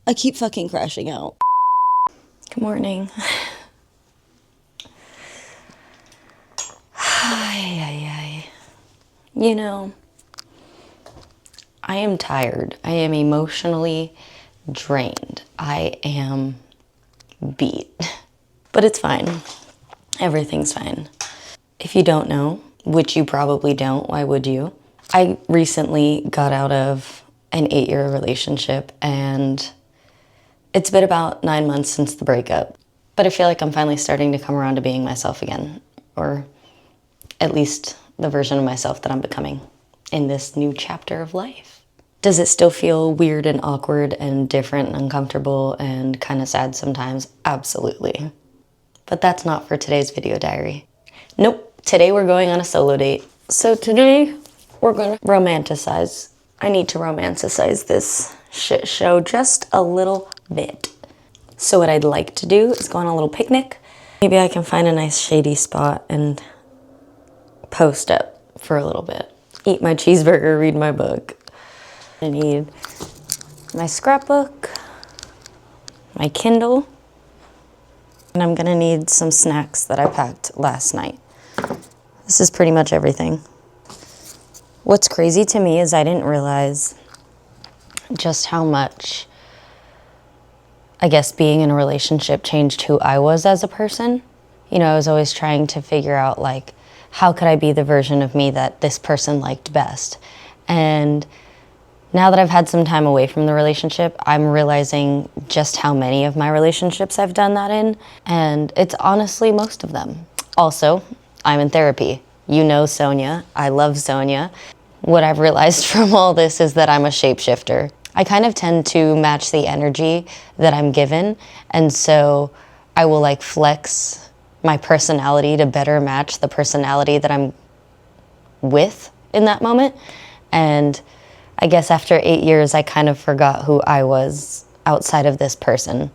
I keep fucking crashing out. Good morning. You know, I am tired. I am emotionally drained. I am beat. But it's fine. Everything's fine. If you don't know, which you probably don't, why would you? I recently got out of an 8-year relationship, and it's been about 9 months since the breakup. But I feel like I'm finally starting to come around to being myself again, or at least the version of myself that I'm becoming in this new chapter of life. Does it still feel weird and awkward and different and uncomfortable and kind of sad sometimes? Absolutely. But that's not for today's video diary. Nope, today we're going on a solo date. So today we're gonna romanticize. I need to romanticize this shit show just a little bit. So what I'd like to do is go on a little picnic. Maybe I can find a nice shady spot and post up for a little bit. Eat my cheeseburger, read my book. I need my scrapbook, my Kindle, and I'm gonna need some snacks that I packed last night. This is pretty much everything. What's crazy to me is I didn't realize just how much, I guess, being in a relationship changed who I was as a person. You know, I was always trying to figure out, like, how could I be the version of me that this person liked best? And now that I've had some time away from the relationship, I'm realizing just how many of my relationships I've done that in, and it's honestly most of them. Also, I'm in therapy. You know Sonia. I love Sonia. What I've realized from all this is that I'm a shapeshifter. I kind of tend to match the energy that I'm given, and so I will like flex my personality to better match the personality that I'm with in that moment. And I guess after 8 years, I kind of forgot who I was outside of this person.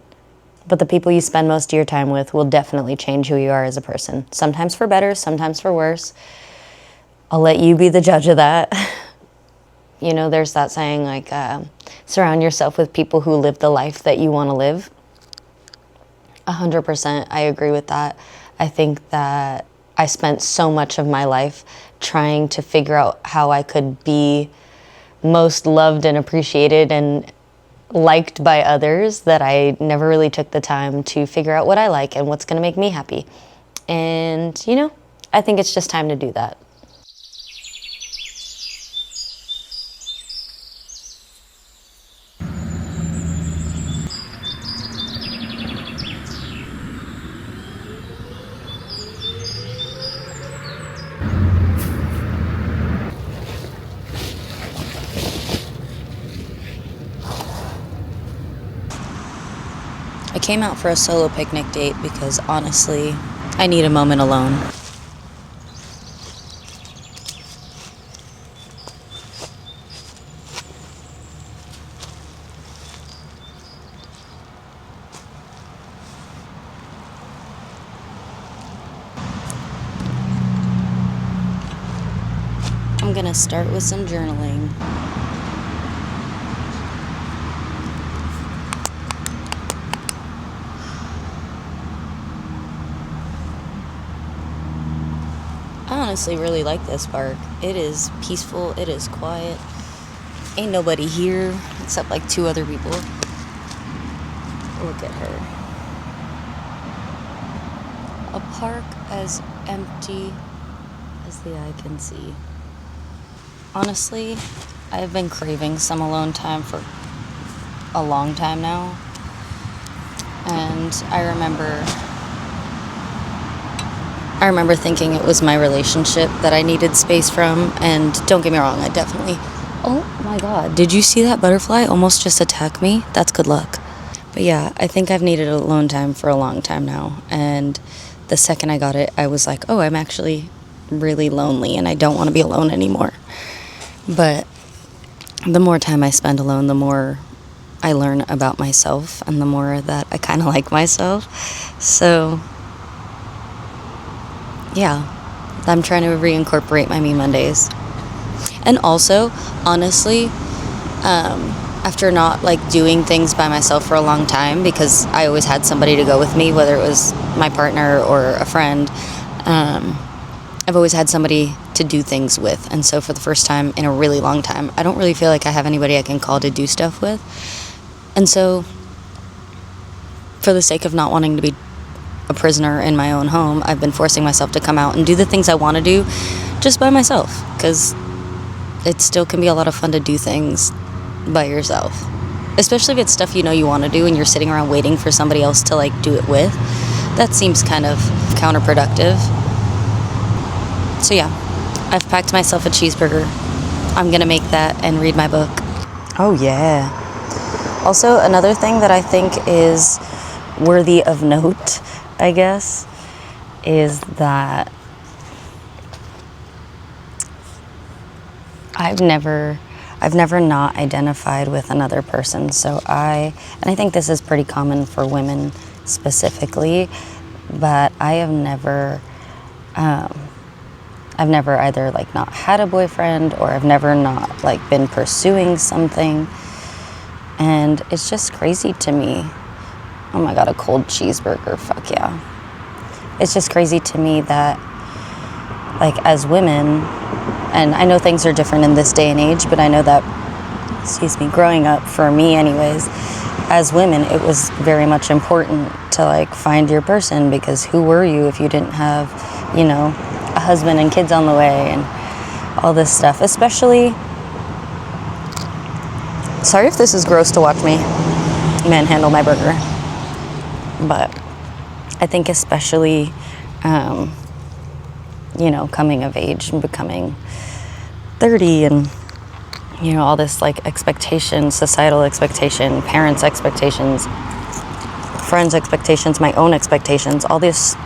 But the people you spend most of your time with will definitely change who you are as a person. Sometimes for better, sometimes for worse. I'll let you be the judge of that. You know, there's that saying, like, surround yourself with people who live the life that you want to live. 100%, I agree with that. I think that I spent so much of my life trying to figure out how I could be most loved and appreciated and liked by others that I never really took the time to figure out what I like and what's gonna make me happy. And, you know, I think it's just time to do that. I came out for a solo picnic date because honestly, I need a moment alone. I'm gonna start with some journaling. I honestly really like this park. It is peaceful, it is quiet. Ain't nobody here except like 2 other people. Look at her. A park as empty as the eye can see. Honestly, I've been craving some alone time for a long time now. And I remember thinking it was my relationship that I needed space from, and don't get me wrong, I definitely... Oh my god, did you see that butterfly almost just attack me? That's good luck. But yeah, I think I've needed alone time for a long time now, and the second I got it, I was like, oh, I'm actually really lonely, and I don't want to be alone anymore. But the more time I spend alone, the more I learn about myself, and the more that I kind of like myself. So yeah, I'm trying to reincorporate my Me Mondays. And also, honestly, after not like doing things by myself for a long time, because I always had somebody to go with me, whether it was my partner or a friend. I've always had somebody to do things with, and so for the first time in a really long time, I don't really feel like I have anybody I can call to do stuff with. And so for the sake of not wanting to be a prisoner in my own home, I've been forcing myself to come out and do the things I want to do just by myself, because it still can be a lot of fun to do things by yourself, especially if it's stuff you know you want to do and you're sitting around waiting for somebody else to like do it with. That seems kind of counterproductive. So yeah, I've packed myself a cheeseburger. I'm gonna make that and read my book. Oh yeah. Also, another thing that I think is worthy of note, I guess, is that I've never not identified with another person. So I think this is pretty common for women specifically, but I've never either like not had a boyfriend, or I've never not like been pursuing something. And it's just crazy to me. Oh my God, a cold cheeseburger, fuck yeah. It's just crazy to me that like as women, and I know things are different in this day and age, but I know that, growing up, for me anyways, as women, it was very much important to like find your person, because who were you if you didn't have, you know, a husband and kids on the way and all this stuff. Especially, sorry if this is gross to watch me manhandle my burger, but I think especially, you know, coming of age and becoming 30 and, you know, all this like expectation, societal expectation, parents' expectations, friends' expectations, my own expectations, all this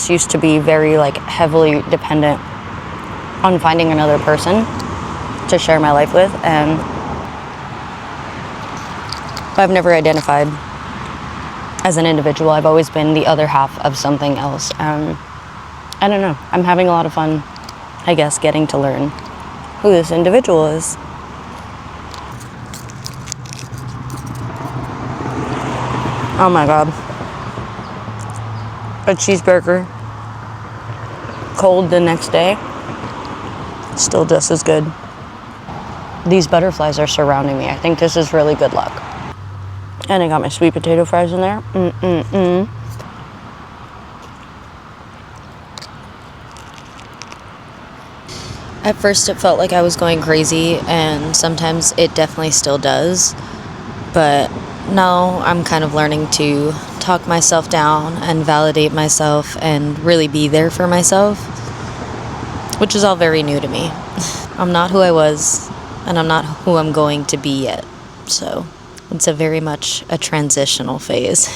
used to be very like heavily dependent on finding another person to share my life with, and I've never identified as an individual. I've always been the other half of something else. I don't know. I'm having a lot of fun, I guess, getting to learn who this individual is. Oh my God. A cheeseburger, cold the next day, still just as good. These butterflies are surrounding me. I think this is really good luck. And I got my sweet potato fries in there. At first it felt like I was going crazy, and sometimes it definitely still does. But now I'm kind of learning to talk myself down and validate myself and really be there for myself, which is all very new to me. I'm not who I was, and I'm not who I'm going to be yet. So it's a very much a transitional phase.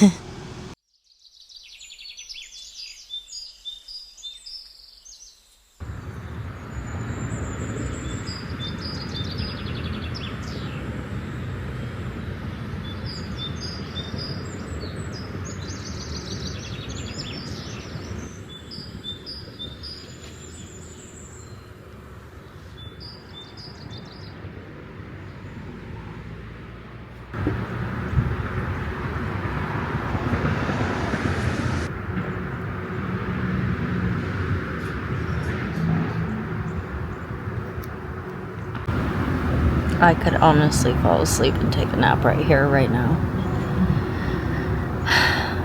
I could honestly fall asleep and take a nap right here, right now.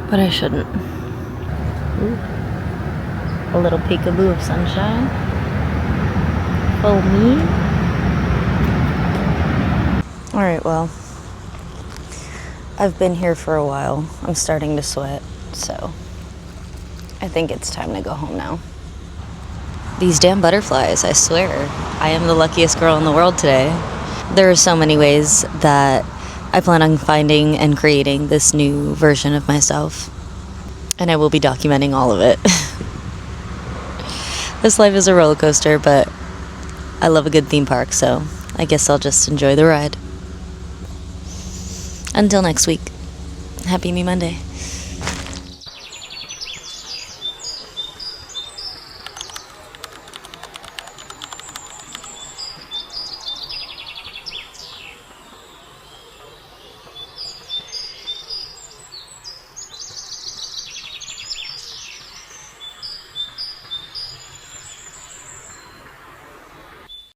But I shouldn't. Ooh. A little peekaboo of sunshine. Oh, me. Alright, well, I've been here for a while. I'm starting to sweat, so I think it's time to go home now. These damn butterflies, I swear. I am the luckiest girl in the world today. There are so many ways that I plan on finding and creating this new version of myself, and I will be documenting all of it. This life is a roller coaster, but I love a good theme park, so I guess I'll just enjoy the ride. Until next week, happy Me Monday.